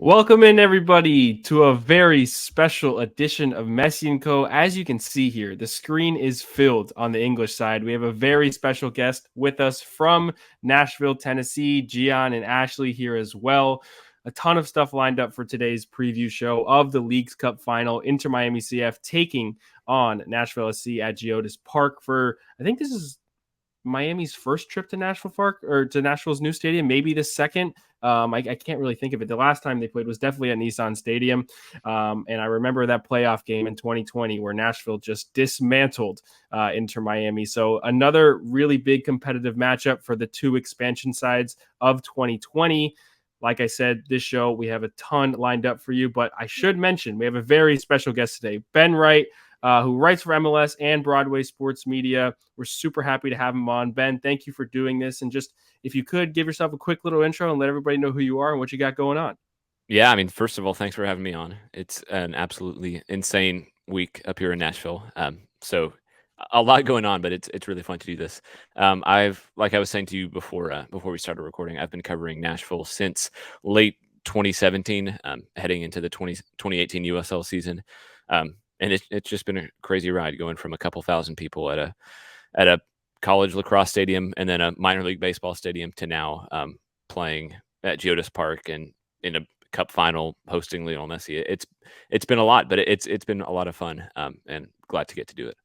Welcome in, everybody, to a very special edition of Messi and Co. As you can see here, the screen is filled on the English side. We have a very special guest with us from Nashville, Tennessee, Gian and Ashley here as well. A ton of stuff lined up for today's preview show of the Leagues Cup final. Inter Miami CF taking on Nashville SC at Geodis Park for, I think this is Miami's first trip to Nashville Park or to Nashville's new stadium, maybe the second. I can't really think of it. The last time they played was definitely at Nissan Stadium. And I remember that playoff game in 2020 where Nashville just dismantled Inter Miami. So another really big competitive matchup for the two expansion sides of 2020. Like I said, this show, we have a ton lined up for you, but I should mention we have a very special guest today, Ben Wright, who writes for MLS and Broadway Sports Media. We're super happy to have him on. Ben, thank you for doing this. And just if you could give yourself a quick little intro and let everybody know who you are and what you got going on. Yeah, I mean, first of all, thanks for having me on. It's an absolutely insane week up here in Nashville. So a lot going on, but it's really fun to do this. Like I was saying to you before we started recording, I've been covering Nashville since late 2017, heading into the 2018 USL season. And it's just been a crazy ride going from a couple thousand people at a college lacrosse stadium and then a minor league baseball stadium to now playing at Geodis Park and in a cup final hosting Lionel Messi. It's been a lot, but it's been a lot of fun and glad to get to do it.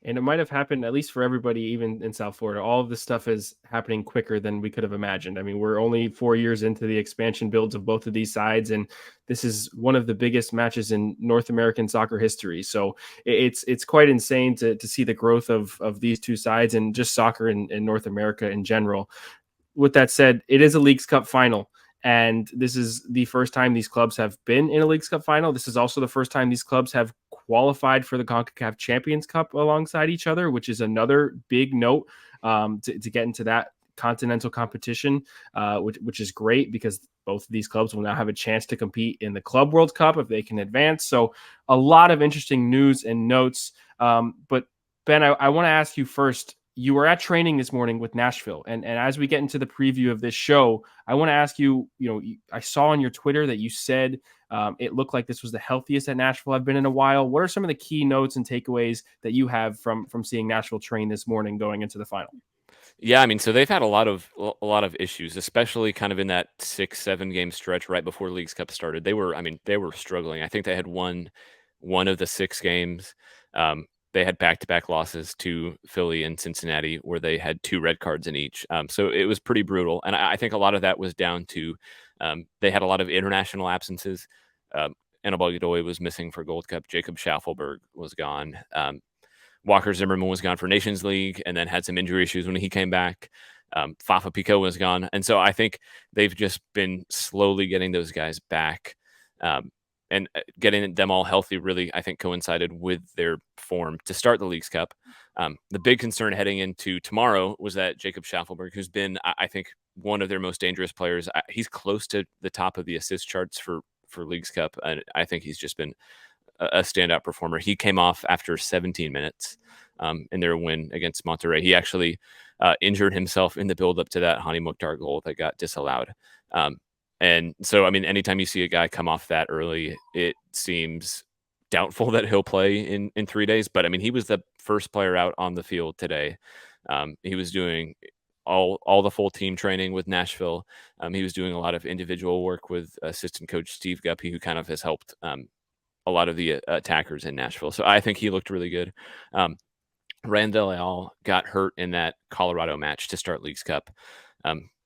And it might have happened, at least for everybody, even in South Florida. All of this stuff is happening quicker than we could have imagined. I mean, we're only 4 years into the expansion builds of both of these sides, and this is one of the biggest matches in North American soccer history. So it's quite insane to see the growth of these two sides and just soccer in North America in general. With that said, it is a Leagues Cup final. And this is the first time these clubs have been in a Leagues Cup final. This is also the first time these clubs have qualified for the CONCACAF Champions Cup alongside each other, which is another big note to get into that continental competition, which is great because both of these clubs will now have a chance to compete in the Club World Cup if they can advance. So a lot of interesting news and notes. But Ben, I want to ask you first, you were at training this morning with Nashville. And as we get into the preview of this show, I want to ask you, I saw on your Twitter that you said it looked like this was the healthiest that Nashville have been in a while. What are some of the key notes and takeaways that you have from seeing Nashville train this morning going into the final? Yeah, I mean, so they've had a lot of issues, especially kind of in that 6-7 game stretch right before Leagues Cup started. They were struggling. I think they had won one of the 6 games. They had back-to-back losses to Philly and Cincinnati where they had 2 red cards in each. So it was pretty brutal. And I think a lot of that was down to they had a lot of international absences. Anibal Godoy was missing for Gold Cup. Jacob Schaffelberg was gone. Walker Zimmerman was gone for Nations League and then had some injury issues when he came back. Fafa Picault was gone. And so I think they've just been slowly getting those guys back. And getting them all healthy really, I think, coincided with their form to start the Leagues Cup. The big concern heading into tomorrow was that Jacob Schaffelberg, who's been, I think, one of their most dangerous players, he's close to the top of the assist charts for Leagues Cup. And I think he's just been a standout performer. He came off after 17 minutes in their win against Monterrey. He actually injured himself in the build-up to that Hani Mukhtar goal that got disallowed. And so, I mean, anytime you see a guy come off that early, it seems doubtful that he'll play in 3 days. But I mean, he was the first player out on the field today. He was doing all the full team training with Nashville. He was doing a lot of individual work with assistant coach Steve Guppy, who kind of has helped a lot of the attackers in Nashville. So I think he looked really good. Randall Leal got hurt in that Colorado match to start Leagues Cup.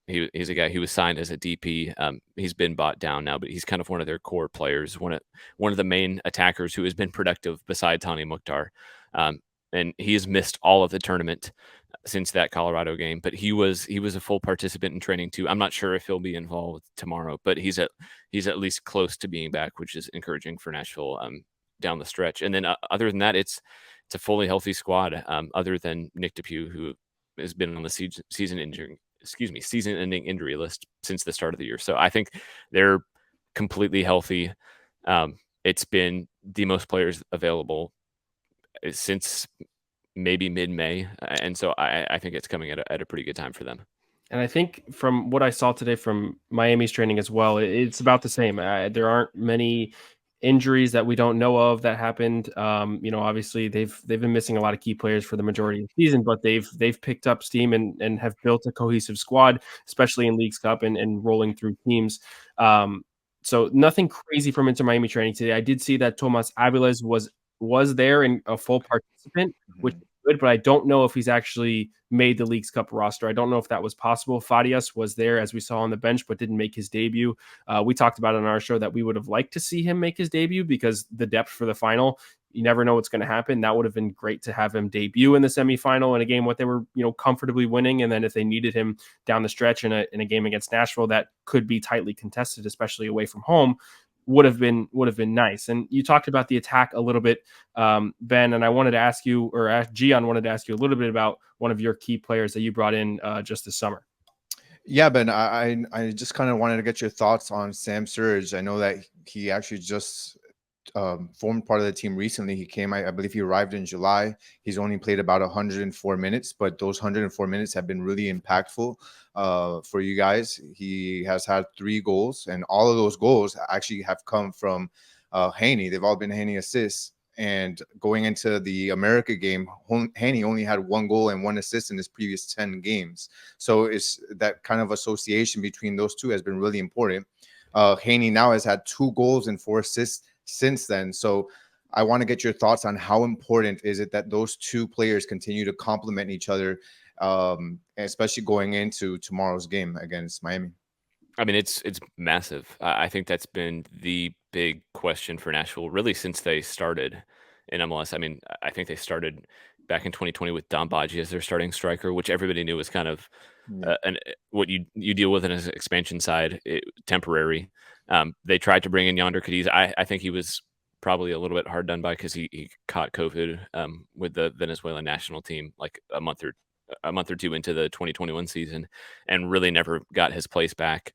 He's a guy who was signed as a DP. He's been bought down now, but he's kind of one of their core players, one of the main attackers who has been productive besides Hani Mukhtar. And he has missed all of the tournament since that Colorado game, but he was a full participant in training too. I'm not sure if he'll be involved tomorrow, but he's at least close to being back, which is encouraging for Nashville down the stretch. And then other than that, it's a fully healthy squad. Other than Nick DePuy, who has been on the season-ending injury list since the start of the year. So I think they're completely healthy. It's been the most players available since maybe mid-May. And so I think it's coming at a pretty good time for them. And I think from what I saw today from Miami's training as well, it's about the same. There aren't many injuries that we don't know of that happened. Obviously they've been missing a lot of key players for the majority of the season, but they've picked up steam and have built a cohesive squad, especially in Leagues Cup and rolling through teams. So nothing crazy from Inter Miami training today. I did see that Tomas Aviles was there and a full participant, which Mhm. good, but I don't know if he's actually made the Leagues Cup roster. I don't know if that was possible. Farias was there, as we saw on the bench, but didn't make his debut. We talked about it on our show that we would have liked to see him make his debut because the depth for the final, you never know what's going to happen. That would have been great to have him debut in the semifinal in a game what they were, comfortably winning. And then if they needed him down the stretch in a game against Nashville that could be tightly contested, especially away from home, would have been nice. And you talked about the attack a little bit, Ben, and I wanted to ask you, or Gian wanted to ask you a little bit about one of your key players that you brought in just this summer. Yeah, Ben, I just kind of wanted to get your thoughts on Sam Surridge. I know that he actually just formed part of the team recently. He came, I believe he arrived in July. He's only played about 104 minutes, but those 104 minutes have been really impactful for you guys. He has had 3 goals, and all of those goals actually have come from Haney. They've all been Haney assists. And going into the America game, Haney only had 1 goal and 1 assist in his previous 10 games. So it's that kind of association between those two has been really important. Haney now has had 2 goals and 4 assists since then. So I want to get your thoughts on how important is it that those 2 players continue to complement each other, especially going into tomorrow's game against Miami. I mean, it's massive. I think that's been the big question for Nashville really since they started in MLS. I mean, I think they started back in 2020 with Don Baggi as their starting striker, which everybody knew was kind of Yeah. what you deal with in an expansion side, temporary. They tried to bring in Yonder Cadiz. I think he was probably a little bit hard done by because he caught COVID with the Venezuelan national team like a month or 2 into the 2021 season, and really never got his place back.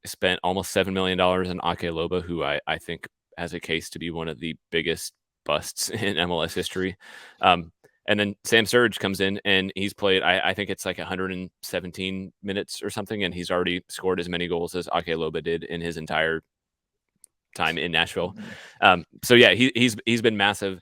Spent almost $7 million on Ake Loba, who I think has a case to be one of the biggest busts in MLS history. And then Sam Surridge comes in and he's played, I think it's like 117 minutes or something, and he's already scored as many goals as Ake Loba did in his entire time in Nashville. So yeah, he's been massive.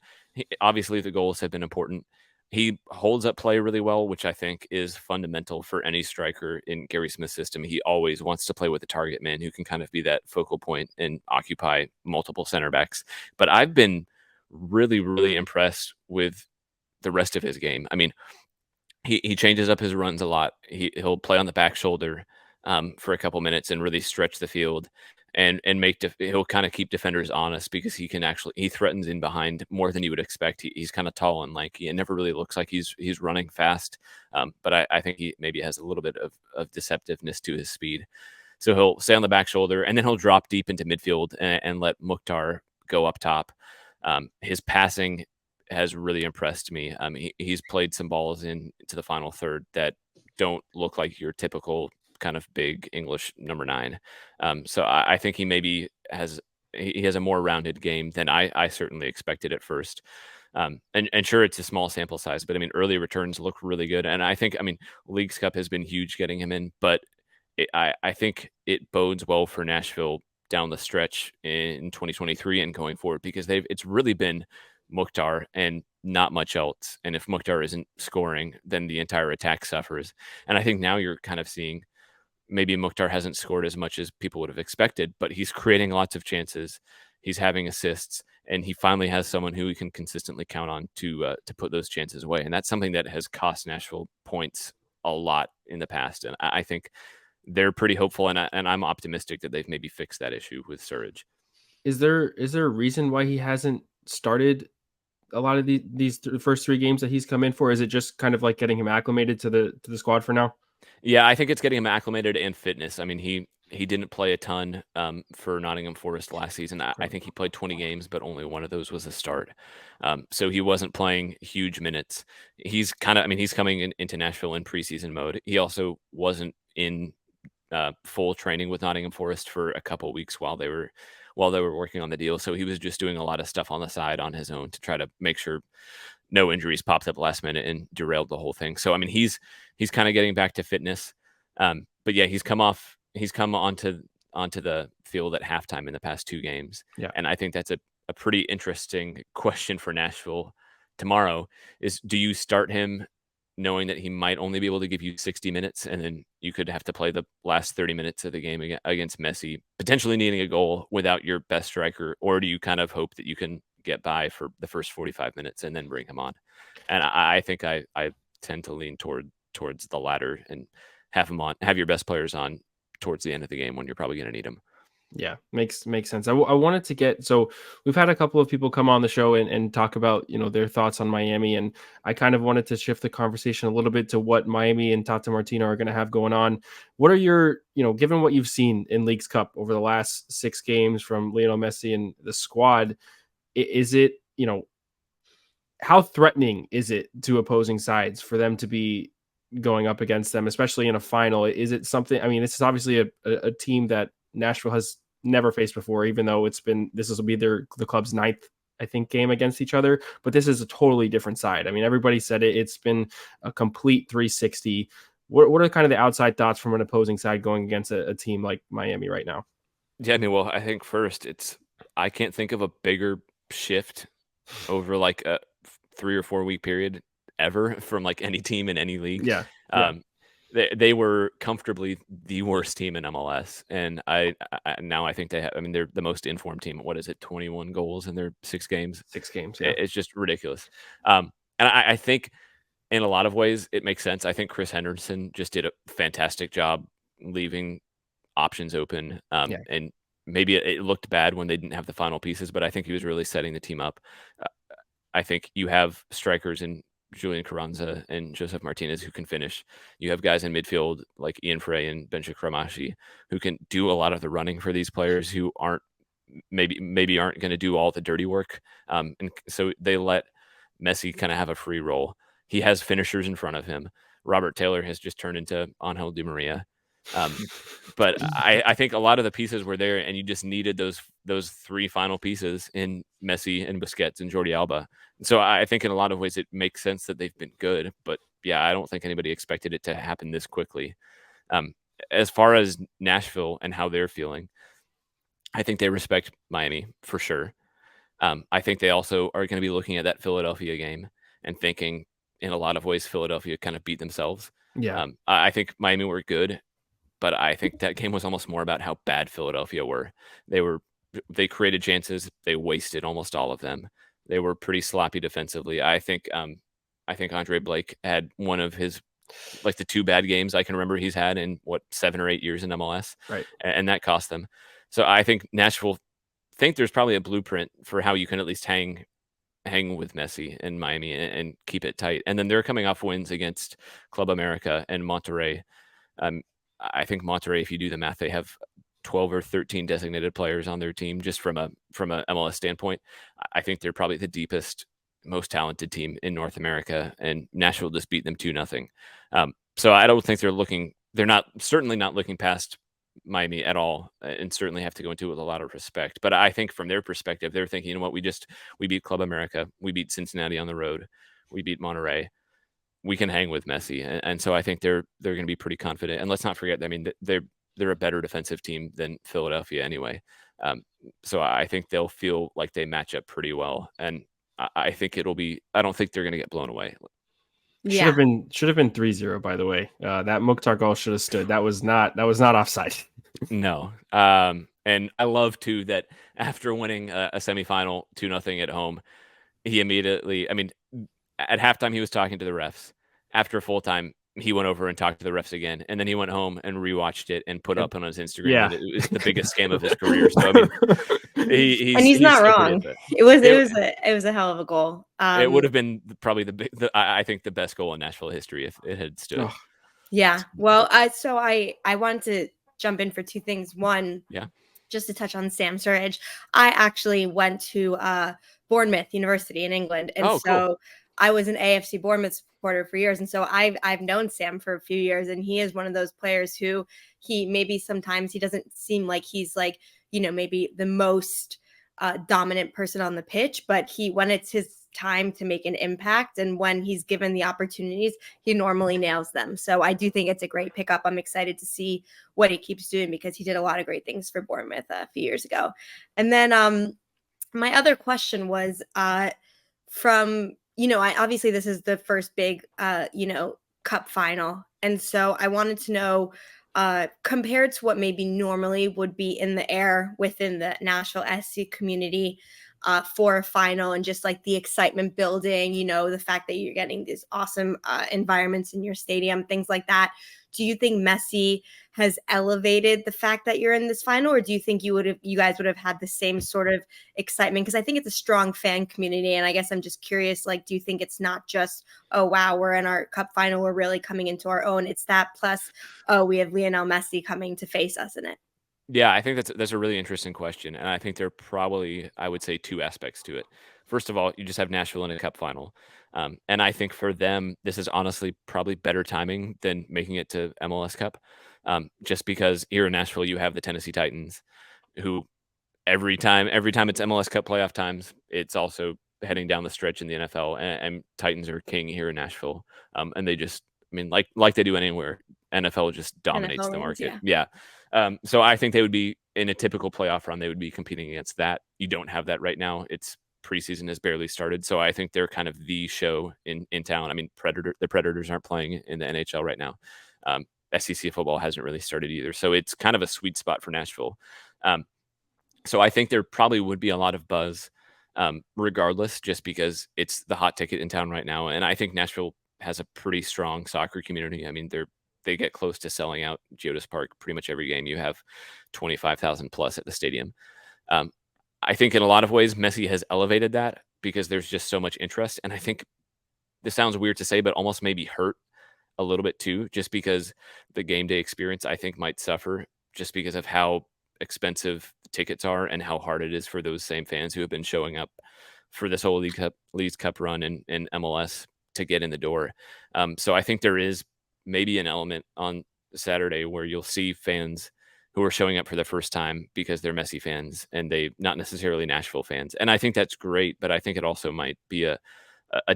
Obviously, the goals have been important. He holds up play really well, which I think is fundamental for any striker in Gary Smith's system. He always wants to play with a target man who can kind of be that focal point and occupy multiple center backs. But I've been really, really impressed with the rest of his game. I mean, he changes up his runs a lot. He'll play on the back shoulder for a couple minutes and really stretch the field and he'll kind of keep defenders honest because he threatens in behind more than you would expect. He's kind of tall and lanky and never really looks like he's running fast. But I think he maybe has a little bit of deceptiveness to his speed. So he'll stay on the back shoulder and then he'll drop deep into midfield and let Mukhtar go up top. His passing has really impressed me. He's played some balls into the final third that don't look like your typical kind of big English number 9. So I think he has a more rounded game than I certainly expected at first. And sure, it's a small sample size, but I mean, early returns look really good. And I think, Leagues Cup has been huge getting him in, but I think it bodes well for Nashville down the stretch in 2023 and going forward because it's really been Mukhtar and not much else. And if Mukhtar isn't scoring, then the entire attack suffers. And I think now you're kind of seeing maybe Mukhtar hasn't scored as much as people would have expected, but he's creating lots of chances. He's having assists, and he finally has someone who he can consistently count on to put those chances away. And that's something that has cost Nashville points a lot in the past. And I think they're pretty hopeful, and I'm optimistic that they've maybe fixed that issue with Surridge. Is there a reason why he hasn't started a lot of these first 3 games that he's come in for? Is it just kind of like getting him acclimated to the squad for now? Yeah, I think it's getting him acclimated and fitness. I mean, he didn't play a ton for Nottingham Forest last season. I think he played 20 games, but only one of those was a start. So he wasn't playing huge minutes. He's coming into Nashville in preseason mode. He also wasn't in full training with Nottingham Forest for a couple weeks while they were working on the deal. So he was just doing a lot of stuff on the side on his own to try to make sure no injuries popped up last minute and derailed the whole thing. So I mean, he's kind of getting back to fitness. But yeah, he's come onto the field at halftime in the past 2 games. Yeah. And I think that's a pretty interesting question for Nashville tomorrow is, do you start him knowing that he might only be able to give you 60 minutes, and then you could have to play the last 30 minutes of the game against Messi, potentially needing a goal without your best striker? Or do you kind of hope that you can get by for the first 45 minutes and then bring him on? And I think I tend to lean towards the latter and have your best players on towards the end of the game when you're probably going to need them. Yeah, makes sense. I wanted to get, so we've had a couple of people come on the show and talk about, their thoughts on Miami, and I kind of wanted to shift the conversation a little bit to what Miami and Tata Martino are going to have going on. What are your, given what you've seen in Leagues Cup over the last 6 games from Lionel Messi and the squad, is it, how threatening is it to opposing sides for them to be going up against them, especially in a final? Is it something, I mean, this is obviously a team that Nashville has never faced before, even though this will be the club's 9th, I think, game against each other. But this is a totally different side. I mean, everybody said it's been a complete 360. What are kind of the outside thoughts from an opposing side going against a team like Miami right now? Yeah, I mean, well, I think first I can't think of a bigger shift over like a 3 or 4 week period ever from like any team in any league. Yeah. They were comfortably the worst team in MLS, and I now I think they're the most informed team. What is it? 21 goals in their 6 games. 6 games. Yeah. It's just ridiculous. And I think in a lot of ways it makes sense. I think Chris Henderson just did a fantastic job leaving options open. And maybe it looked bad when they didn't have the final pieces, but I think he was really setting the team up. I think you have strikers in Julian Carranza and Joseph Martinez who can finish. You have guys in midfield like Ian Frey and Benja Kramashi who can do a lot of the running for these players who maybe aren't going to do all the dirty work. And so they let Messi kind of have a free roll. He has finishers in front of him. Robert Taylor has just turned into Angel Di Maria. But I think a lot of the pieces were there, and you just needed those 3 final pieces in Messi and Busquets and Jordi Alba. So I think in a lot of ways it makes sense that they've been good, but yeah, I don't think anybody expected it to happen this quickly. As far as Nashville and how they're feeling, I think they respect Miami for sure. I think they also are going to be looking at that Philadelphia game and thinking in a lot of ways Philadelphia kind of beat themselves. Yeah. I think Miami were good, but I think that game was almost more about how bad Philadelphia were. They created chances. They wasted almost all of them. They were pretty sloppy defensively. I think Andre Blake had one of his, like, the 2 bad games I can remember he's had in 7 or 8 years in MLS. Right. And that cost them. So I think Nashville think there's probably a blueprint for how you can at least hang with Messi in Miami and keep it tight. And then they're coming off wins against Club America and Monterrey. I think Monterrey, if you do the math, they have 12 or 13 designated players on their team. Just from a MLS standpoint, I think they're probably the deepest, most talented team in North America, and Nashville just beat them 2-0. So I don't think they're certainly not looking past Miami at all, and certainly have to go into it with a lot of respect. But I think from their perspective, they're thinking, you know what, we beat Club America, we beat Cincinnati on the road, we beat Monterrey. We can hang with Messi, and so I think they're going to be pretty confident. And let's not forget, I mean, they're a better defensive team than Philadelphia anyway. So I think they'll feel like they match up pretty well, and I think I don't think they're going to get blown away. Should have been 3-0, by the way. That Mukhtar goal should have stood. That was not offside. No. And I love too that after winning a semifinal 2-0 at home, he immediately, I mean, at halftime he was talking to the refs. After full time, he went over and talked to the refs again, and then he went home and rewatched it and put up on his Instagram that it was the biggest scam of his career. So I mean, he's not wrong. It was a hell of a goal. It would have been probably I think the best goal in Nashville history if it had stood. Oh. Yeah. Well, I want to jump in for 2 things. One, just to touch on Sam Surridge. I actually went to Bournemouth University in England, and cool. I was an AFC Bournemouth supporter for years, and so I've known Sam for a few years, and he is one of those players who sometimes he doesn't seem like he's like, maybe the most dominant person on the pitch, but when it's his time to make an impact. And when he's given the opportunities, he normally nails them. So I do think it's a great pickup. I'm excited to see what he keeps doing because he did a lot of great things for Bournemouth a few years ago. And then my other question was from, obviously this is the first big, cup final. And so I wanted to know, compared to what maybe normally would be in the air within the Nashville SC community for a final, and just like the excitement building, the fact that you're getting these awesome environments in your stadium, things like that. Do you think Messi has elevated the fact that you're in this final, or do you think you guys would have had the same sort of excitement? Because I think it's a strong fan community, and I guess I'm just curious, like, do you think it's not just, oh wow, we're in our cup final, we're really coming into our own? It's that plus, oh, we have Lionel Messi coming to face us in it. Yeah, I think that's a really interesting question, and I think there are probably, I would say, two aspects to it. First of all, you just have Nashville in a cup final, and I think for them, this is honestly probably better timing than making it to MLS Cup, just because here in Nashville you have the Tennessee Titans, who every time it's MLS Cup playoff times, it's also heading down the stretch in the NFL, and Titans are king here in Nashville, and they just, I mean, like they do anywhere, NFL just dominates NFL the wins, market. Yeah. So I think they would be in a typical playoff run. They would be competing against that. You don't have that right now. It's preseason has barely started. So I think they're kind of the show in town. I mean, the Predators aren't playing in the NHL right now. SEC football hasn't really started either. So it's kind of a sweet spot for Nashville. So I think there probably would be a lot of buzz regardless, just because it's the hot ticket in town right now. And I think Nashville has a pretty strong soccer community. I mean, they get close to selling out Geodis Park pretty much every game. You have 25,000 plus at the stadium. I think in a lot of ways, Messi has elevated that because there's just so much interest. And I think this sounds weird to say, but almost maybe hurt a little bit too, just because the game day experience, I think, might suffer just because of how expensive tickets are and how hard it is for those same fans who have been showing up for this whole Leagues Cup run in MLS to get in the door. So I think there is maybe an element on Saturday where you'll see fans who are showing up for the first time because they're Messi fans and they not necessarily Nashville fans. And I think that's great, but I think it also might be a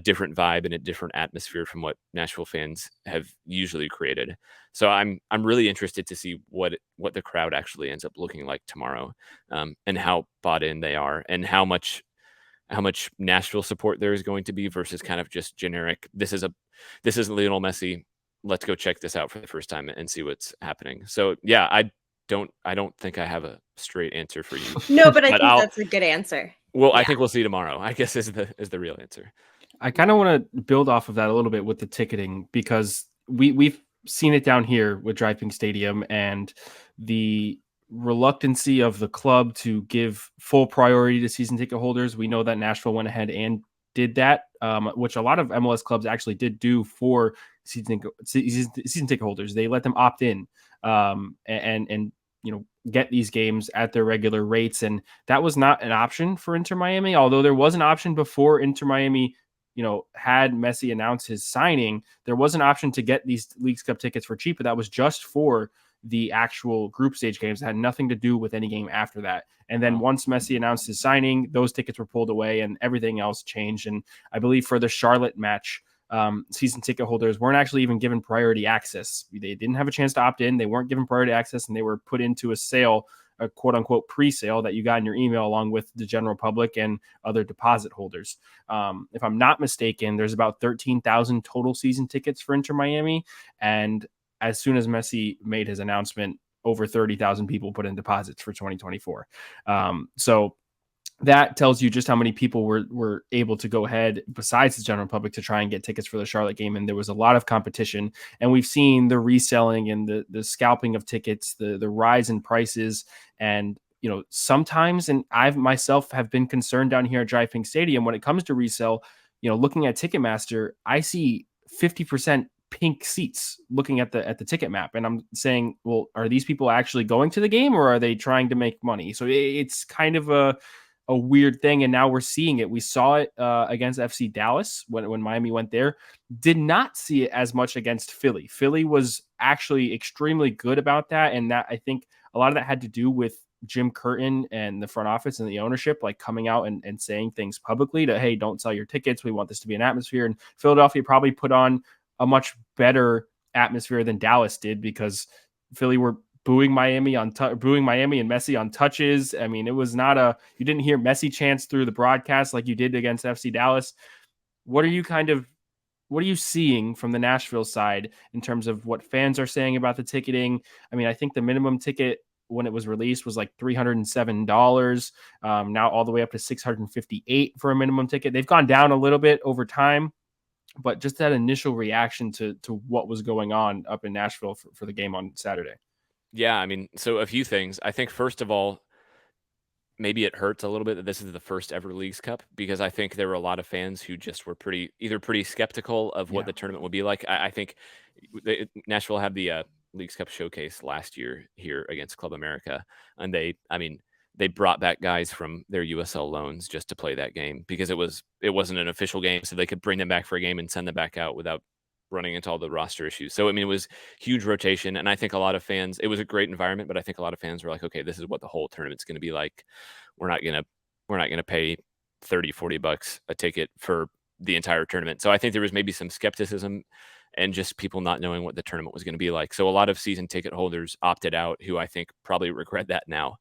different vibe and a different atmosphere from what Nashville fans have usually created. So I'm really interested to see what the crowd actually ends up looking like tomorrow, and how bought in they are, and how much Nashville support there is going to be versus kind of just generic. This is Lionel Messi. Let's go check this out for the first time and see what's happening. So yeah, I don't think I have a straight answer for you. No, but I think that's a good answer. Well, yeah. I think we'll see tomorrow, I guess, is the real answer. I kind of want to build off of that a little bit with the ticketing, because we've seen it down here with Driving Stadium and the reluctancy of the club to give full priority to season ticket holders. We know that Nashville went ahead and did that, which a lot of MLS clubs actually did do for season ticket holders. They let them opt in and get these games at their regular rates, and that was not an option for Inter Miami. Although there was an option before Inter Miami had Messi announce his signing, there was an option to get these Leagues Cup tickets for cheap, but that was just for the actual group stage games. It had nothing to do with any game after that. And then once Messi announced his signing, those tickets were pulled away and everything else changed. And I believe for the Charlotte match, season ticket holders weren't actually even given priority access. They didn't have a chance to opt in. They weren't given priority access, and they were put into a sale, a quote unquote pre-sale that you got in your email along with the general public and other deposit holders. If I'm not mistaken, there's about 13,000 total season tickets for Inter Miami. And as soon as Messi made his announcement, over 30,000 people put in deposits for 2024. So that tells you just how many people were able to go ahead, besides the general public, to try and get tickets for the Charlotte game. And there was a lot of competition. And we've seen the reselling and the scalping of tickets, the rise in prices. And, sometimes, and I myself have been concerned down here at Driving Stadium when it comes to resale, looking at Ticketmaster, I see 50% pink seats looking at the ticket map. And I'm saying, well, are these people actually going to the game, or are they trying to make money? So it's kind of a weird thing. And now we're seeing it. We saw it against FC Dallas when Miami went there. Did not see it as much against Philly. Philly was actually extremely good about that. And that, I think a lot of that had to do with Jim Curtin and the front office and the ownership like coming out and saying things publicly to, hey, don't sell your tickets. We want this to be an atmosphere. And Philadelphia probably put on a much better atmosphere than Dallas did, because Philly were booing Miami and Messi on touches. I mean, it was not you didn't hear Messi chants through the broadcast like you did against FC Dallas. What are you seeing from the Nashville side in terms of what fans are saying about the ticketing? I mean, I think the minimum ticket when it was released was like $307. Now all the way up to $658 for a minimum ticket. They've gone down a little bit over time, but just that initial reaction to what was going on up in Nashville for the game on Saturday. Yeah, I mean, so a few things. I think first of all, maybe it hurts a little bit that this is the first ever Leagues Cup, because I think there were a lot of fans who just were pretty skeptical of what the tournament would be like. I think Nashville had the Leagues Cup showcase last year here against Club America, and they brought back guys from their USL loans just to play that game, because it wasn't an official game, so they could bring them back for a game and send them back out without running into all the roster issues. So, I mean, it was huge rotation. And I think a lot of fans, it was a great environment, but I think a lot of fans were like, okay, this is what the whole tournament's going to be like. We're not going to pay $30-$40 a ticket for the entire tournament. So I think there was maybe some skepticism and just people not knowing what the tournament was going to be like. So a lot of season ticket holders opted out, who I think probably regret that now.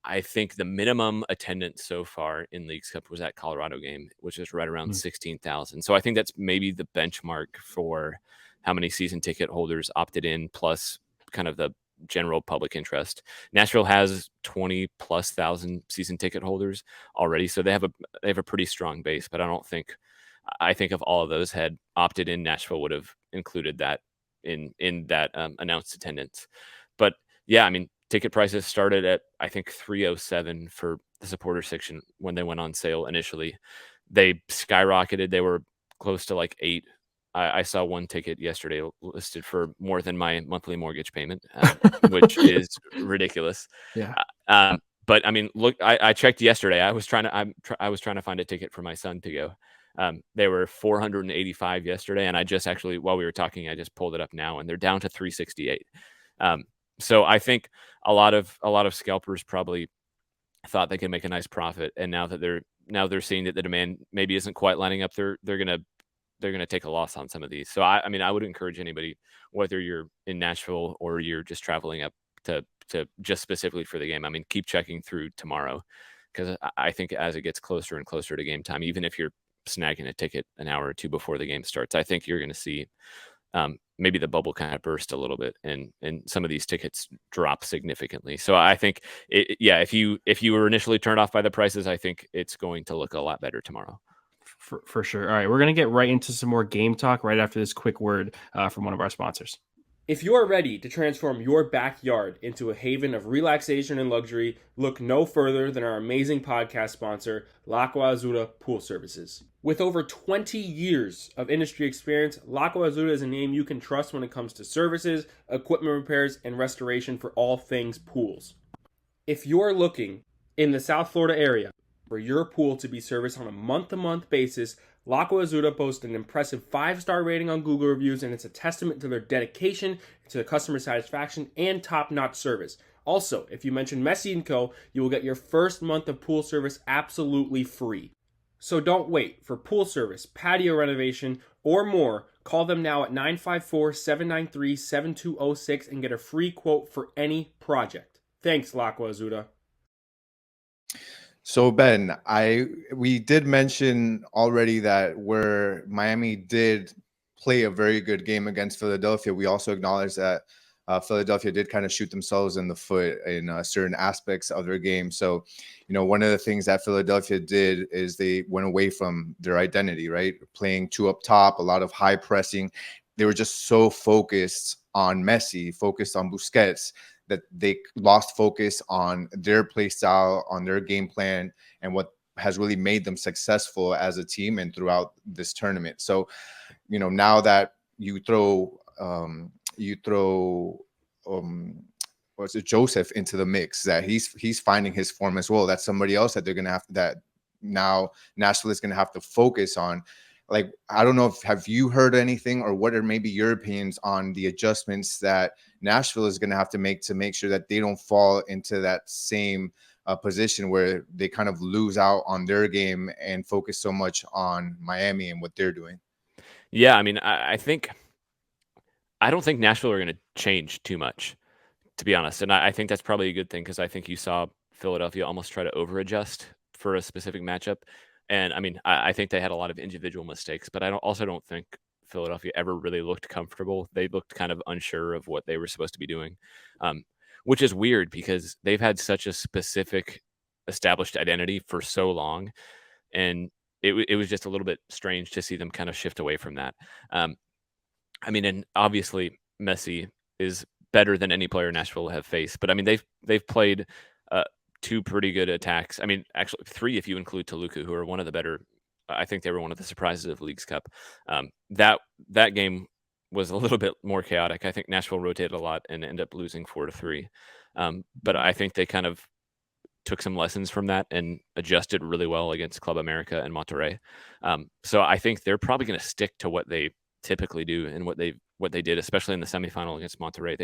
I think the minimum attendance so far in Leagues Cup was that Colorado game, which is right around 16,000. So I think that's maybe the benchmark for how many season ticket holders opted in, plus kind of the general public interest. Nashville has 20,000+ season ticket holders already, so they have a pretty strong base. But I think if all of those had opted in, Nashville would have included that in that announced attendance. But yeah, I mean, ticket prices started at, I think, $307 for the supporter section when they went on sale initially. They skyrocketed. They were close to like $8. I saw one ticket yesterday listed for more than my monthly mortgage payment, which is ridiculous. Yeah. But I mean, look, I checked yesterday. I was trying to find a ticket for my son to go. They were $485 yesterday, and I just actually, while we were talking, I just pulled it up now, and they're down to $368. So I think a lot of scalpers probably thought they could make a nice profit, and now that they're seeing that the demand maybe isn't quite lining up, they're gonna take a loss on some of these. So I mean, I would encourage anybody, whether you're in Nashville or you're just traveling up to just specifically for the game, I mean, keep checking through tomorrow, because I think as it gets closer and closer to game time, even if you're snagging a ticket an hour or two before the game starts, I think you're going to see maybe the bubble kind of burst a little bit, and some of these tickets drop significantly. So I think, if you were initially turned off by the prices, I think it's going to look a lot better tomorrow. For sure. All right, we're going to get right into some more game talk right after this quick word from one of our sponsors. If you are ready to transform your backyard into a haven of relaxation and luxury, look no further than our amazing podcast sponsor, L'Acqua Azzurra Pool Services. With over 20 years of industry experience, L'Acqua Azzurra is a name you can trust when it comes to services, equipment repairs, and restoration for all things pools. If you're looking in the South Florida area for your pool to be serviced on a month-to-month basis, L'Acqua Azzurra boasts an impressive 5-star rating on Google reviews, and it's a testament to their dedication to customer satisfaction and top-notch service. Also, if you mention Messi and Co, you will get your first month of pool service absolutely free. So don't wait. For pool service, patio renovation, or more, call them now at 954-793-7206 and get a free quote for any project. Thanks, L'Acqua Azzurra. So Ben, we did mention already that where Miami did play a very good game against Philadelphia, we also acknowledge that Philadelphia did kind of shoot themselves in the foot in certain aspects of their game. So, one of the things that Philadelphia did is they went away from their identity, right? Playing two up top, a lot of high pressing. They were just so focused on Messi, focused on Busquets, that they lost focus on their play style, on their game plan, and what has really made them successful as a team and throughout this tournament. So, now that you throw Joseph into the mix, that he's finding his form as well. That's somebody else that they're gonna have, that now Nashville is gonna have to focus on. like, I don't know if have you heard anything, or what are maybe your opinions on the adjustments that Nashville is going to have to make sure that they don't fall into that same position where they kind of lose out on their game and focus so much on Miami and what they're doing. Yeah, I mean, I don't think Nashville are going to change too much, to be honest. And I think that's probably a good thing, because I think you saw Philadelphia almost try to over-adjust for a specific matchup. And I mean, I think they had a lot of individual mistakes, but I also don't think Philadelphia ever really looked comfortable. They looked kind of unsure of what they were supposed to be doing, which is weird because they've had such a specific established identity for so long. And it was just a little bit strange to see them kind of shift away from that. I mean, and obviously Messi is better than any player Nashville have faced, but I mean, they've played two pretty good attacks. I mean, actually 3 if you include Toluca, who are one of the better. I think they were one of the surprises of Leagues Cup. That game was a little bit more chaotic. I think Nashville rotated a lot and ended up losing 4-3. But I think they kind of took some lessons from that and adjusted really well against Club America and Monterrey. So I think they're probably going to stick to what they typically do and what they did, especially in the semifinal against Monterrey.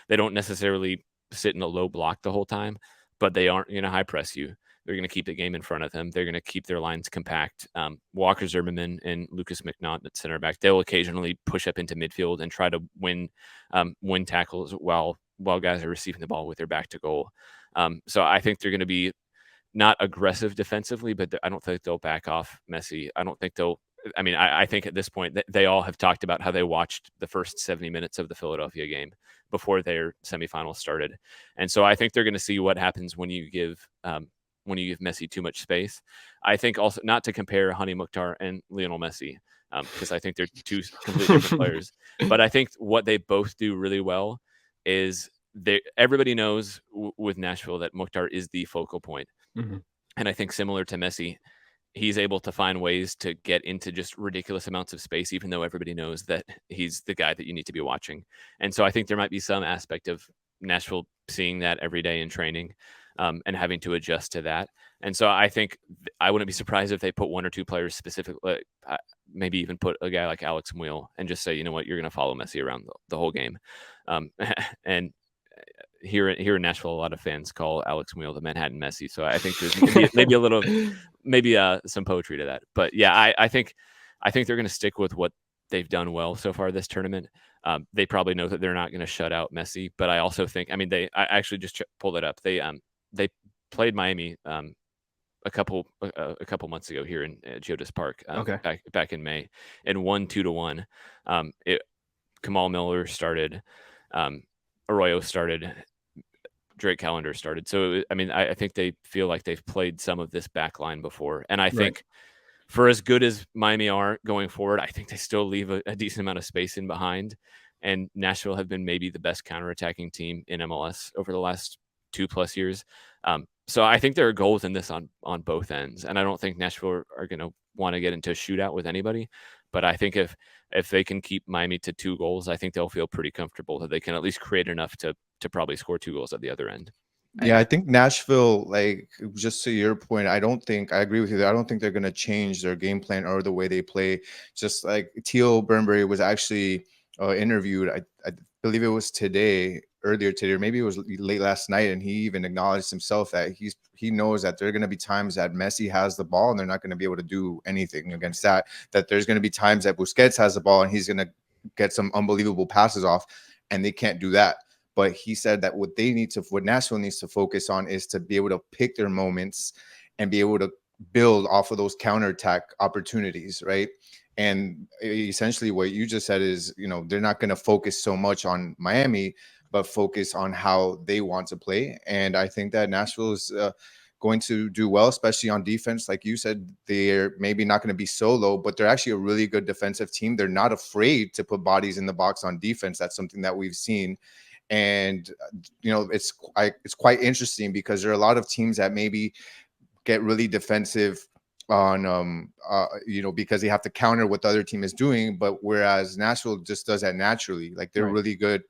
They don't necessarily sit in a low block the whole time, but they aren't going to high press you. They're going to keep the game in front of them. They're going to keep their lines compact. Walker Zimmerman and Lucas McNaught at center back, they'll occasionally push up into midfield and try to win tackles while guys are receiving the ball with their back to goal. So I think they're going to be not aggressive defensively, but I don't think they'll back off Messi. I think at this point they all have talked about how they watched the first 70 minutes of the Philadelphia game before their semifinals started. And so I think they're going to see what happens when you give Messi too much space. I think also not to compare Hani Mukhtar and Lionel Messi, because I think they're two completely different players. But I think what they both do really well is everybody knows with Nashville that Mukhtar is the focal point. Mm-hmm. And I think similar to Messi, he's able to find ways to get into just ridiculous amounts of space, even though everybody knows that he's the guy that you need to be watching. And so I think there might be some aspect of Nashville seeing that every day in training, and having to adjust to that. And so I think I wouldn't be surprised if they put 1 or 2 players specifically, maybe even put a guy like Alex Muil and just say, you know what, you're going to follow Messi around the whole game. And here in Nashville, a lot of fans call Alex Muil the Manhattan Messi. So I think there's maybe a little, some poetry to that. But yeah, I think they're going to stick with what they've done well so far this tournament. They probably know that they're not going to shut out Messi, but I also think, I actually just pulled it up. They played Miami a couple months ago here in Geodis Park, back in May, and won 2-1. Kamal Miller started, Arroyo started, Drake Callender started. So I think they feel like they've played some of this back line before, and I think for as good as Miami are going forward, I think they still leave a decent amount of space in behind. And Nashville have been maybe the best counterattacking team in MLS over the last 2+ years. So I think there are goals in this on both ends. And I don't think Nashville are going to want to get into a shootout with anybody. But I think if they can keep Miami to 2 goals, I think they'll feel pretty comfortable that they can at least create enough to probably score 2 goals at the other end. Yeah, I think Nashville, like, just to your point, I agree with you. I don't think they're going to change their game plan or the way they play. Just like Teal Burnbury was actually interviewed, I believe it was earlier today, or maybe it was late last night, and he even acknowledged himself that he knows that there are going to be times that Messi has the ball and they're not going to be able to do anything against that. That there's going to be times that Busquets has the ball and he's going to get some unbelievable passes off, and they can't do that. But he said that what Nashville needs to focus on is to be able to pick their moments and be able to build off of those counterattack opportunities, right? And essentially what you just said is, they're not going to focus so much on Miami, but focus on how they want to play. And I think that Nashville is going to do well, especially on defense. Like you said, they're maybe not going to be so low, but they're actually a really good defensive team. They're not afraid to put bodies in the box on defense. That's something that we've seen. And, it's quite interesting because there are a lot of teams that maybe get really defensive on, because they have to counter what the other team is doing. But whereas Nashville just does that naturally, like they're really good.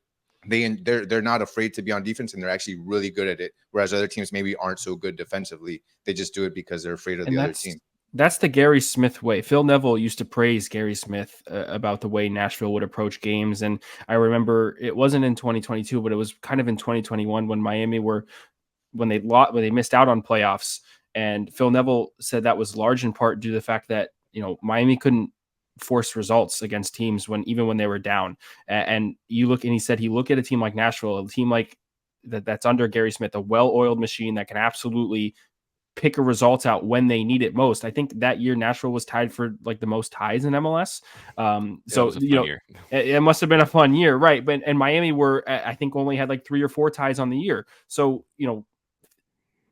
They're not afraid to be on defense, and they're actually really good at it. Whereas other teams maybe aren't so good defensively. They just do it because they're afraid of the other team. That's the Gary Smith way. Phil Neville used to praise Gary Smith about the way Nashville would approach games. And I remember it wasn't in 2022, but it was kind of in 2021 when Miami when they missed out on playoffs. And Phil Neville said that was large in part due to the fact that, Miami couldn't force results against teams even when they were down. And he said he looked at a team like Nashville, a team like that's under Gary Smith, a well-oiled machine that can absolutely pick a result out when they need it most. I think that year Nashville was tied for like the most ties in MLS. It must have been a fun year, right? But and Miami I think only had like 3 or 4 ties on the year. So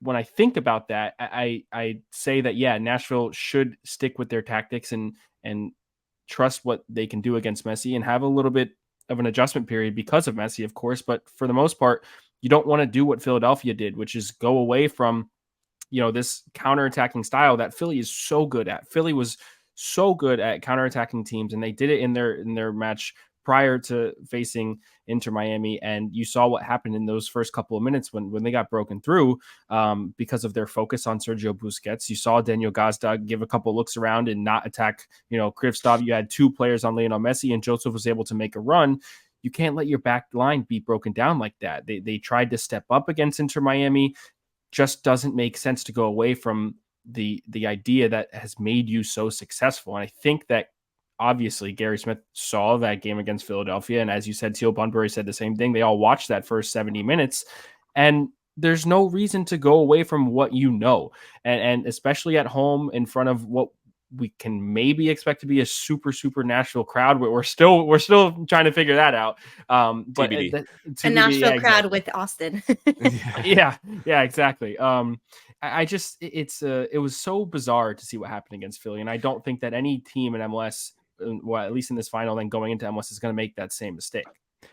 when I think about that, I say that Nashville should stick with their tactics and trust what they can do against Messi and have a little bit of an adjustment period because of Messi, of course. But for the most part, you don't want to do what Philadelphia did, which is go away from this counterattacking style that Philly is so good at. Philly was so good at counterattacking teams, and they did it in their match prior to facing Inter Miami. And you saw what happened in those first couple of minutes when they got broken through because of their focus on Sergio Busquets. You saw Daniel Gazdag give a couple looks around and not attack, Krivstov. You had 2 players on Lionel Messi, and Joseph was able to make a run. You can't let your back line be broken down like that. They tried to step up against Inter Miami. Just doesn't make sense to go away from the idea that has made you so successful. And I think that obviously Gary Smith saw that game against Philadelphia. And as you said, Teal Bunbury said the same thing. They all watched that first 70 minutes. And there's no reason to go away from what and especially at home in front of what we can maybe expect to be a super, super Nashville crowd. We're still trying to figure that out. But a Nashville crowd with Austin. yeah, exactly. It was so bizarre to see what happened against Philly. And I don't think that any team in MLS, well, at least in this final, then going into MLS, is going to make that same mistake.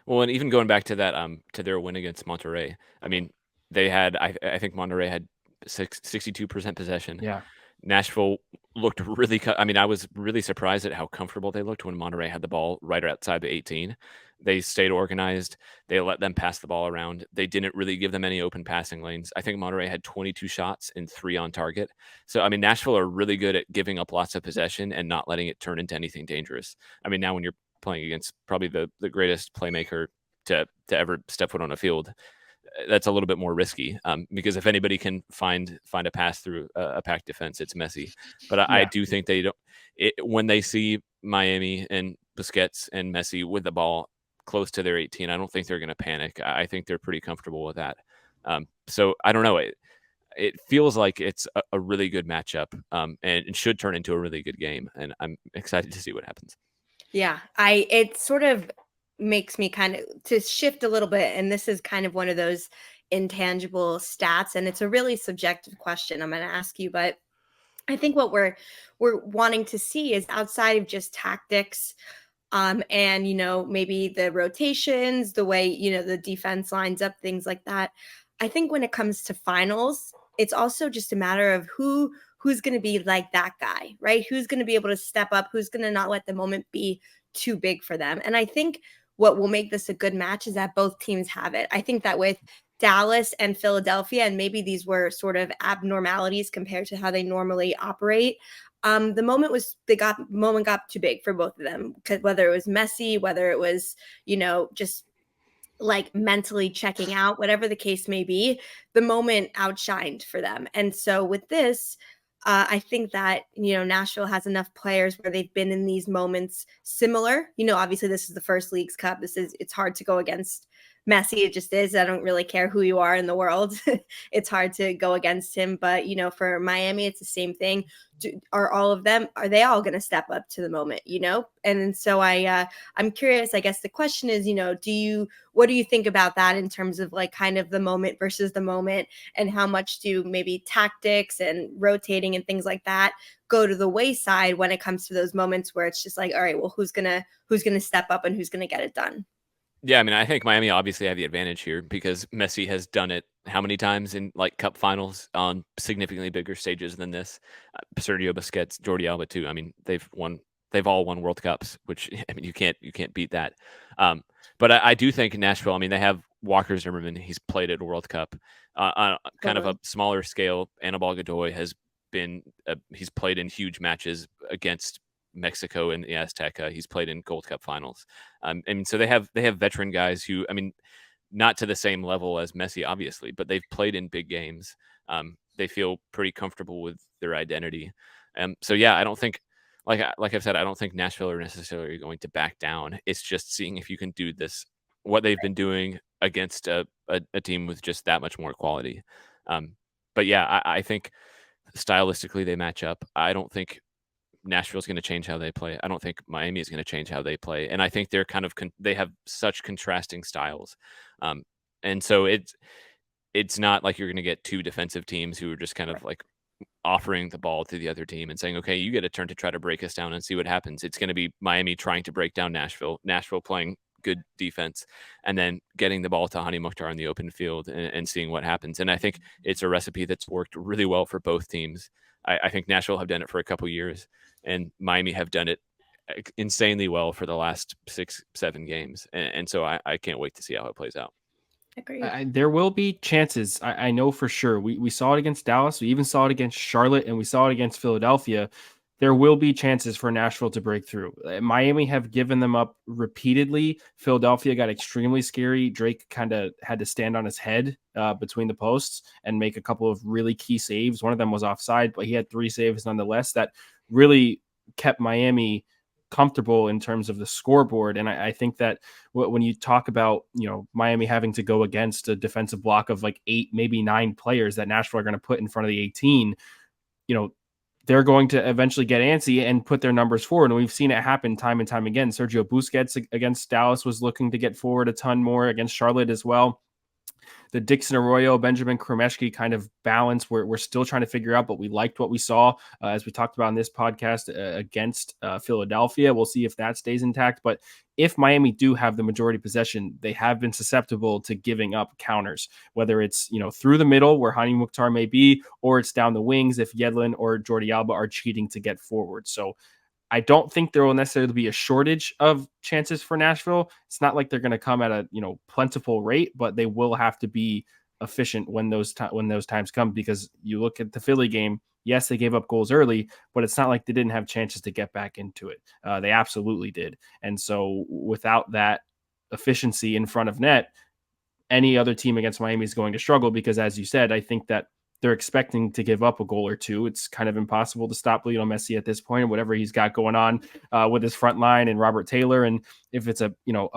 Well, and even going back to that, to their win against Monterrey, I mean, they had, I think Monterrey had 62% possession. Yeah. Nashville looked really, I was really surprised at how comfortable they looked when Monterrey had the ball right outside the 18. They stayed organized. They let them pass the ball around. They didn't really give them any open passing lanes. I think Monterrey had 22 shots and 3 on target. So, Nashville are really good at giving up lots of possession and not letting it turn into anything dangerous. Now when you're playing against probably the greatest playmaker to ever step foot on a field, that's a little bit more risky because if anybody can find a pass through a packed defense, it's Messi. But I do think they don't. When they see Miami and Busquets and Messi with the ball close to their 18, I don't think they're going to panic. I think they're pretty comfortable with that. So I don't know. It feels like it's a really good matchup and it should turn into a really good game. And I'm excited to see what happens. Yeah, it sort of makes me kind of to shift a little bit, and this is kind of one of those intangible stats, and it's a really subjective question I'm going to ask you, but I think what we're wanting to see is outside of just tactics and maybe the rotations, the way the defense lines up, things like that. I think when it comes to finals, it's also just a matter of who's going to be like that guy, right? Who's going to be able to step up, who's going to not let the moment be too big for them. And I think what will make this a good match is that both teams have it. I think that with Dallas and Philadelphia, and maybe these were sort of abnormalities compared to how they normally operate, the moment got too big for both of them, because whether it was Messi, whether it was, just like mentally checking out, whatever the case may be, the moment outshined for them. And so with this, I think that, Nashville has enough players where they've been in these moments similar. Obviously this is the first Leagues Cup. It's hard to go against Messi. It just is. I don't really care who you are in the world. It's hard to go against him. But, for Miami, it's the same thing. Are they all going to step up to the moment, And so I'm curious, I guess the question is, what do you think about that in terms of like kind of the moment versus the moment, and how much do maybe tactics and rotating and things like that go to the wayside when it comes to those moments where it's just like, all right, well, who's going to step up and who's going to get it done? Yeah, I think Miami obviously have the advantage here because Messi has done it how many times in like cup finals on significantly bigger stages than this. Sergio Busquets, Jordi Alba too. They've all won World Cups, which you can't beat that. But I do think Nashville. They have Walker Zimmerman. He's played at a World Cup on kind of a smaller scale. Anibal Godoy has he's played in huge matches against Mexico in the Azteca. He's played in Gold Cup finals. And so they have veteran guys who, I mean, not to the same level as Messi, obviously, but they've played in big games. They feel pretty comfortable with their identity. So yeah, I don't think, like I've said, I don't think Nashville are necessarily going to back down. It's just seeing if you can do this, what they've been doing against a team with just that much more quality. But yeah, I think stylistically they match up. I don't think Nashville's going to change how they play. I don't think Miami is going to change how they play. And I think they're kind of they have such contrasting styles. And so it's not like you're going to get two defensive teams who are just kind of like offering the ball to the other team and saying, okay, you get a turn to try to break us down and see what happens. It's going to be Miami trying to break down Nashville playing good defense, and then getting the ball to Hani Mukhtar in the open field and seeing what happens. And I think it's a recipe that's worked really well for both teams. I think Nashville have done it for a couple years, and Miami have done it insanely well for the last 6-7 games. And so I can't wait to see how it plays out. There will be chances. I know for sure. We saw it against Dallas. We even saw it against Charlotte, and we saw it against Philadelphia. There will be chances for Nashville to break through. Miami have given them up repeatedly. Philadelphia got extremely scary. Drake kind of had to stand on his head between the posts and make a couple of really key saves. One of them was offside, but he had 3 saves nonetheless. That really kept Miami comfortable in terms of the scoreboard. And I think that when you talk about, Miami having to go against a defensive block of like 8, maybe 9 players that Nashville are going to put in front of the 18, they're going to eventually get antsy and put their numbers forward. And we've seen it happen time and time again. Sergio Busquets against Dallas was looking to get forward a ton more, against Charlotte as well. The Dixon Arroyo, Benjamin Kremeshki kind of balance we're still trying to figure out, but we liked what we saw as we talked about in this podcast against Philadelphia. We'll see if that stays intact. But if Miami do have the majority possession, they have been susceptible to giving up counters, whether it's through the middle where Hani Mukhtar may be, or it's down the wings if Yedlin or Jordi Alba are cheating to get forward. So I don't think there will necessarily be a shortage of chances for Nashville. It's not like they're going to come at a plentiful rate, but they will have to be efficient when those times come, because you look at the Philly game. Yes, they gave up goals early, but it's not like they didn't have chances to get back into it. They absolutely did. And so without that efficiency in front of net, any other team against Miami is going to struggle, because as you said, I think that they're expecting to give up a goal or two. It's kind of impossible to stop Lionel Messi at this point, and whatever he's got going on with his front line and Robert Taylor. And if it's a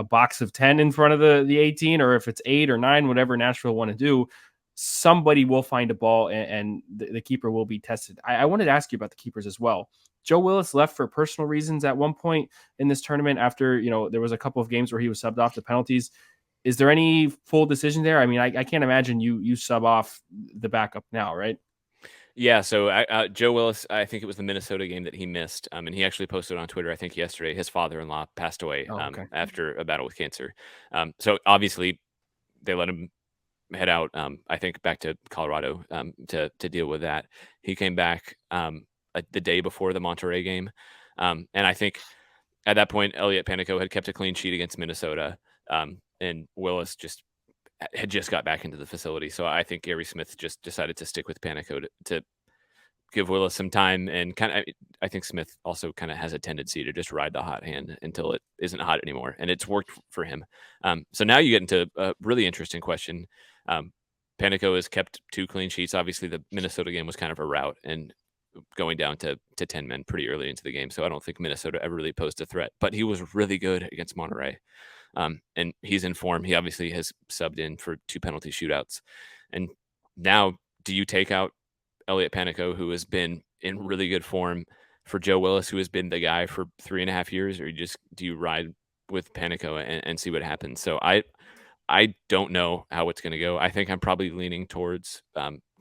box of 10 in front of the 18, or if it's 8 or 9, whatever Nashville want to do, somebody will find a ball and the keeper will be tested. I wanted to ask you about the keepers as well. Joe Willis left for personal reasons at one point in this tournament after, there was a couple of games where he was subbed off to penalties. Is there any full decision there? I mean, I can't imagine you sub off the backup now, right? Yeah, so Joe Willis, I think it was the Minnesota game that he missed, and he actually posted on Twitter, I think yesterday, his father-in-law passed away after a battle with cancer. So obviously they let him head out, I think, back to Colorado to deal with that. He came back the day before the Monterrey game, and I think at that point, Elliot Panico had kept a clean sheet against Minnesota, and Willis had just got back into the facility. So I think Gary Smith just decided to stick with Panico to give Willis some time. And I think Smith also kind of has a tendency to just ride the hot hand until it isn't hot anymore. And it's worked for him. So now you get into a really interesting question. Panico has kept 2 clean sheets. Obviously, the Minnesota game was kind of a rout and going down to 10 men pretty early into the game. So I don't think Minnesota ever really posed a threat. But he was really good against Monterrey. And he's in form. He obviously has subbed in for 2 penalty shootouts. And now, do you take out Elliot Panico, who has been in really good form, for Joe Willis, who has been the guy for 3.5 years, or do you ride with Panico and see what happens? So I don't know how it's going to go. I think I'm probably leaning towards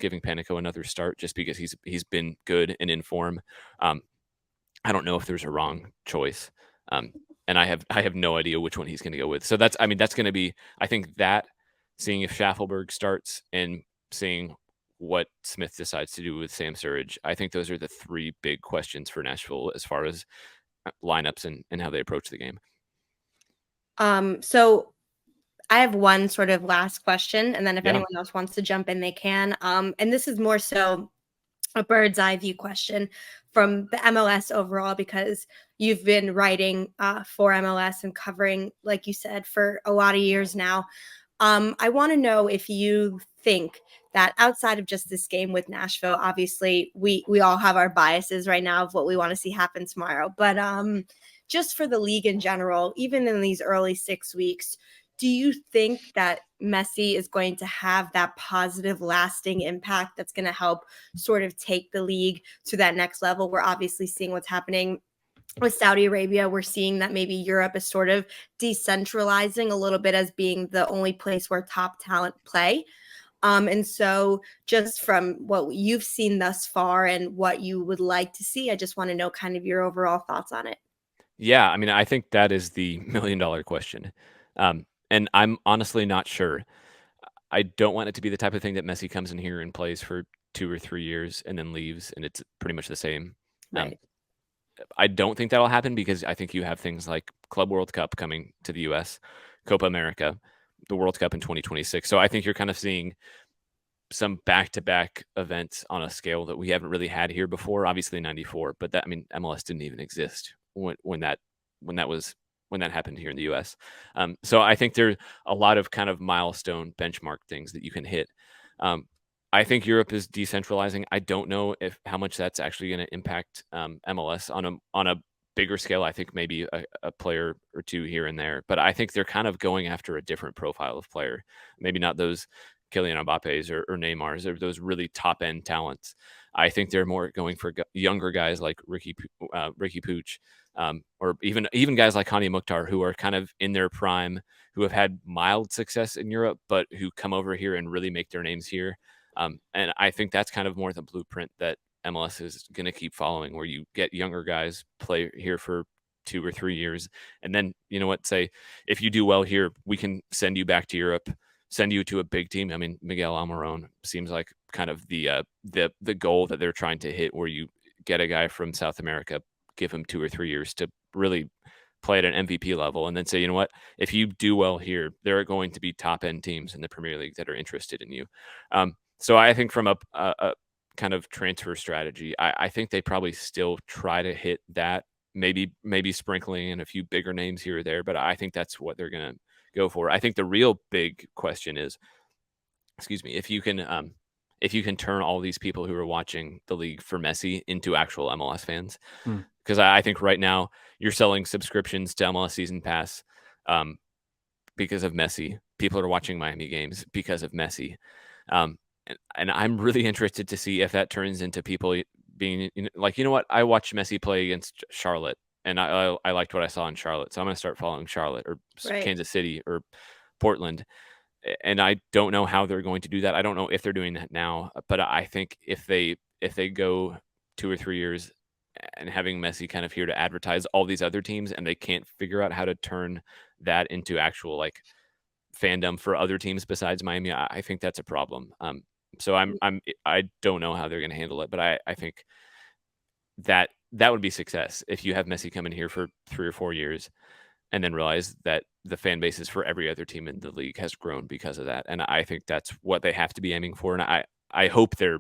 giving Panico another start, just because he's been good and in form. I don't know if there's a wrong choice. And I have no idea which one he's going to go with. So that's going to be, I think, that seeing if Schaffelberg starts and seeing what Smith decides to do with Sam Surridge. I think those are the 3 big questions for Nashville as far as lineups and how they approach the game. So I have one sort of last question, and then if anyone else wants to jump in, they can. And this is more so a bird's eye view question from the MLS overall, because you've been writing for MLS and covering, like you said, for a lot of years now. I want to know if you think that outside of just this game with Nashville, obviously we all have our biases right now of what we want to see happen tomorrow, but just for the league in general, even in these early 6 weeks, do you think that Messi is going to have that positive, lasting impact that's going to help sort of take the league to that next level? We're obviously seeing what's happening with Saudi Arabia. We're seeing that maybe Europe is sort of decentralizing a little bit as being the only place where top talent play. And so just from what you've seen thus far and what you would like to see, I just want to know kind of your overall thoughts on it. Yeah, I mean, I think that is the million-dollar question. And I'm honestly not sure. I don't want it to be the type of thing that Messi comes in here and plays for 2 or 3 years and then leaves, and it's pretty much the same. Right. I don't think that'll happen because I think you have things like Club World Cup coming to the US, Copa America, the World Cup in 2026. So I think you're kind of seeing some back-to-back events on a scale that we haven't really had here before. Obviously 94, but that, I mean, MLS didn't even exist when that happened here in the US. So I think there's a lot of kind of milestone benchmark things that you can hit. I think Europe is decentralizing. I don't know how much that's actually going to impact MLS on a bigger scale. I think maybe a player or two here and there, but I think they're kind of going after a different profile of player. Maybe not those Kylian Mbappe's or Neymar's or those really top end talents. I think they're more going for younger guys like Ricky Pooch, or even guys like Hani Mukhtar, who are kind of in their prime, who have had mild success in Europe, but who come over here and really make their names here. And I think that's kind of more the blueprint that MLS is going to keep following, where you get younger guys play here for 2 or 3 years. And then, you know what, say, if you do well here, we can send you back to Europe, send you to a big team. I mean, Miguel Almiron seems like kind of the goal that they're trying to hit, where you get a guy from South America, give him 2 or 3 years to really play at an MVP level, and then say, you know what, if you do well here, there are going to be top end teams in the Premier League that are interested in you. So I think from a kind of transfer strategy, I think they probably still try to hit that, maybe sprinkling in a few bigger names here or there, but I think that's what they're going to go for. I think the real big question is, if you can turn all these people who are watching the league for Messi into actual MLS fans. Because I think right now you're selling subscriptions to MLS Season Pass because of Messi. People are watching Miami games because of Messi. And I'm really interested to see if that turns into people being like, you know what, I watched Messi play against Charlotte, and I liked what I saw in Charlotte, so I'm going to start following Charlotte or Kansas City or Portland. And I don't know how they're going to do that. I don't know if they're doing that now, but I think if they go 2 or 3 years and having Messi kind of here to advertise all these other teams, and they can't figure out how to turn that into actual like fandom for other teams besides Miami, I think that's a problem. So I don't know how they're going to handle it, but I think that would be success if you have Messi come in here for 3 or 4 years and then realize that the fan bases for every other team in the league has grown because of that. And I think that's what they have to be aiming for. And I hope they're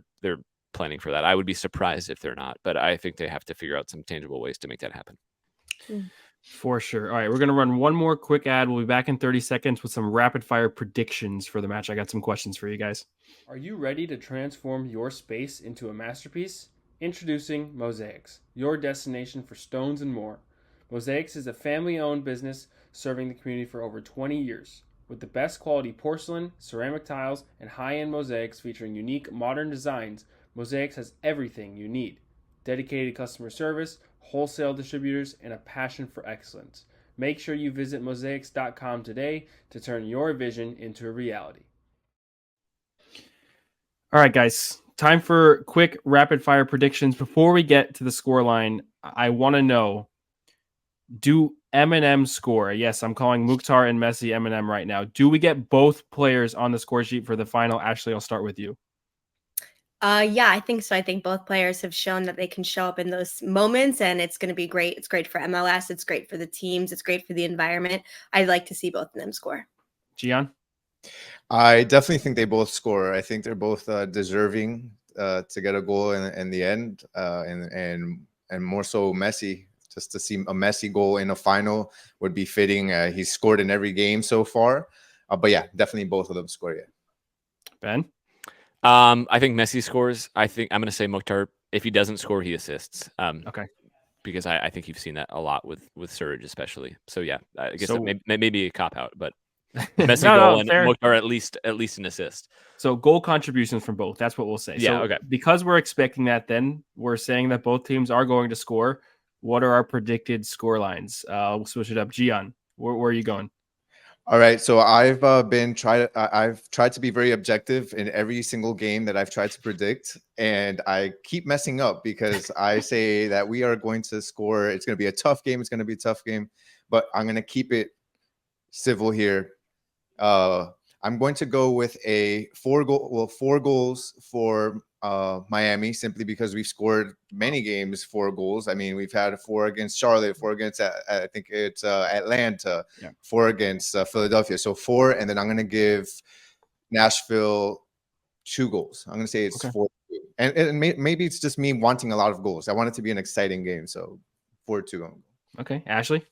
planning for that. I would be surprised if they're not, but I think they have to figure out some tangible ways to make that happen. For sure. All right, we're going to run one more quick ad. We'll be back in 30 seconds with some rapid fire predictions for the match. I got some questions for you guys. Are you ready to transform your space into a masterpiece? Introducing Mosaics, your destination for stones and more. Mosaics is a family-owned business serving the community for over 20 years. With the best quality porcelain, ceramic tiles, and high-end mosaics featuring unique modern designs, Mosaics has everything you need. Dedicated customer service, wholesale distributors, and a passion for excellence. Make sure you visit mosaics.com today to turn your vision into a reality. All right, guys, time for quick rapid fire predictions. Before we get to the scoreline, I want to know, do M&M score? Yes, I'm calling Mukhtar and Messi M&M right now. Do we get both players on the score sheet for the final? Ashley, I'll start with you. Yeah, I think so. I think both players have shown that they can show up in those moments, and it's going to be great. It's great for MLS. It's great for the teams. It's great for the environment. I'd like to see both of them score. Gian? I definitely think they both score. I think they're both deserving to get a goal in the end, and more so Messi. Just to see a Messi goal in a final would be fitting. He's scored in every game so far, but yeah, definitely both of them score. Yeah. Ben? I think Messi scores. I think I'm going to say Mokhtar. If he doesn't score, he assists. Okay. Because I think you've seen that a lot with Surge especially. So yeah, I guess So- that may be a cop out, but Messi No, goal and fair. Mokhtar at least an assist. So goal contributions from both. That's what we'll say. Yeah, So okay. because we're expecting that, then we're saying that both teams are going to score. What are our predicted score lines? We'll switch it up. Gian, where are you going? All right, so I've tried to be very objective in every single game that I've tried to predict, and I keep messing up because I say that we are going to score. It's going to be a tough game. It's going to be a tough game, but I'm going to keep it civil here. I'm going to go with a 4 goals for Miami, simply because we've scored many games 4 goals. I mean, we've had 4 against Charlotte, 4 against I think it's Atlanta, 4 against Philadelphia. So 4, and then I'm going to give Nashville 2 goals. I'm going to say it's 4-2. And maybe it's just me wanting a lot of goals. I want it to be an exciting game, so 4-2. Okay, Ashley?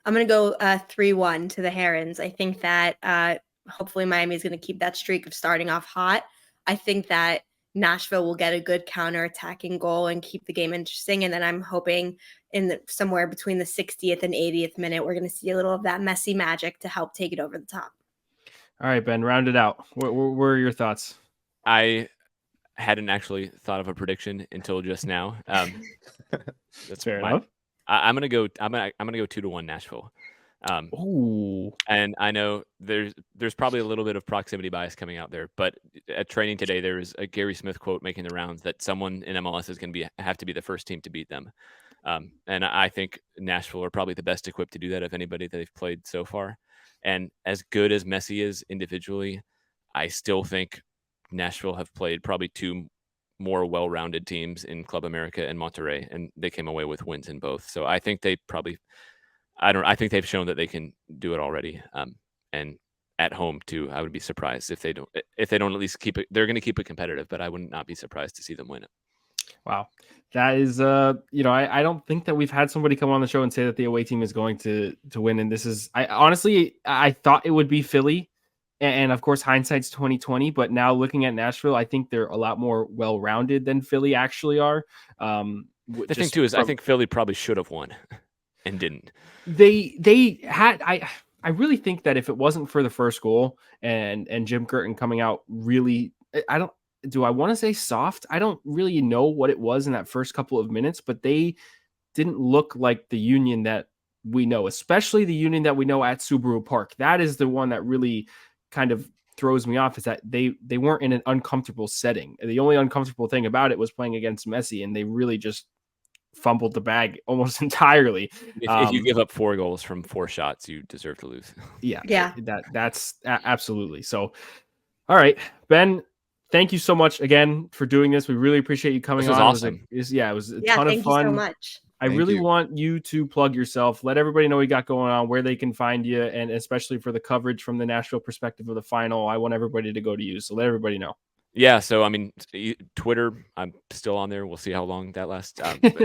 I'm going to go 3-1 to the Herons. I think that hopefully Miami is going to keep that streak of starting off hot. I think that Nashville will get a good counter-attacking goal and keep the game interesting. And then I'm hoping somewhere between the 60th and 80th minute, we're going to see a little of that Messi magic to help take it over the top. All right, Ben, round it out. What are your thoughts? I hadn't actually thought of a prediction until just now. That's fair enough. I'm gonna go 2-1 Nashville. And I know there's probably a little bit of proximity bias coming out there, but at training today there was a Gary Smith quote making the rounds that someone in MLS is going to have to be the first team to beat them. And I think Nashville are probably the best equipped to do that of anybody that they've played so far. And as good as Messi is individually, I still think Nashville have played probably 2 more well-rounded teams in Club America and Monterrey, and they came away with wins in both. So I think they probably, I think they've shown that they can do it already. And at home too, I would be surprised if they don't at least keep it. They're going to keep it competitive, but I would not be surprised to see them win it. Wow. That is, I don't think that we've had somebody come on the show and say that the away team is going to win. And this is, I thought it would be Philly. And of course, hindsight's 2020. But now looking at Nashville, I think they're a lot more well-rounded than Philly actually are. The thing too is, I think Philly probably should have won and didn't. They had, I really think that if it wasn't for the first goal and Jim Curtin coming out really, do I want to say soft? I don't really know what it was in that first couple of minutes, but they didn't look like the Union that we know, especially the Union that we know at Subaru Park. That is the one that really kind of throws me off, is that they weren't in an uncomfortable setting. The only uncomfortable thing about it was playing against Messi, and they really just fumbled the bag almost entirely. If you give up 4 goals from 4 shots, you deserve to lose. Yeah. That's absolutely. So, all right, Ben, thank you so much again for doing this. We really appreciate you coming on. Awesome. It was a ton of fun. Thank you so much. I really want you to plug yourself. Let everybody know what you got going on, where they can find you, and especially for the coverage from the Nashville perspective of the final, I want everybody to go to you. So let everybody know. Yeah, so I mean, Twitter, I'm still on there. We'll see how long that lasts.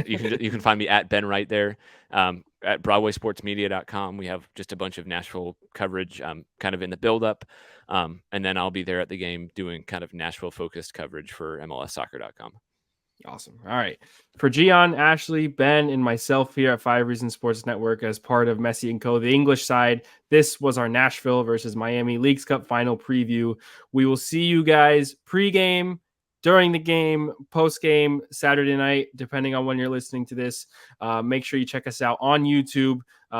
You can find me at Ben Wright there. At BroadwaySportsMedia.com, we have just a bunch of Nashville coverage, kind of in the build-up, and then I'll be there at the game doing kind of Nashville-focused coverage for MLSsoccer.com. Awesome. All right. For Gian, Ashley, Ben, and myself here at 5 Reasons Sports Network as part of Messi and Co, the English side, this was our Nashville versus Miami Leagues Cup final preview. We will see you guys pregame, during the game, post-game, Saturday night, depending on when you're listening to this. Make sure you check us out on YouTube.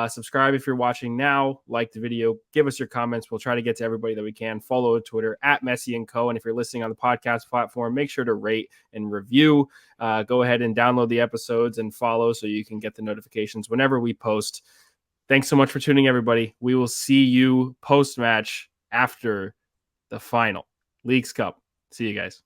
Subscribe if you're watching now. Like the video. Give us your comments. We'll try to get to everybody that we can. Follow Twitter at Messi and Co. And if you're listening on the podcast platform, make sure to rate and review. Go ahead and download the episodes and follow so you can get the notifications whenever we post. Thanks so much for tuning in, everybody. We will see you post-match after the final Leagues Cup. See you guys.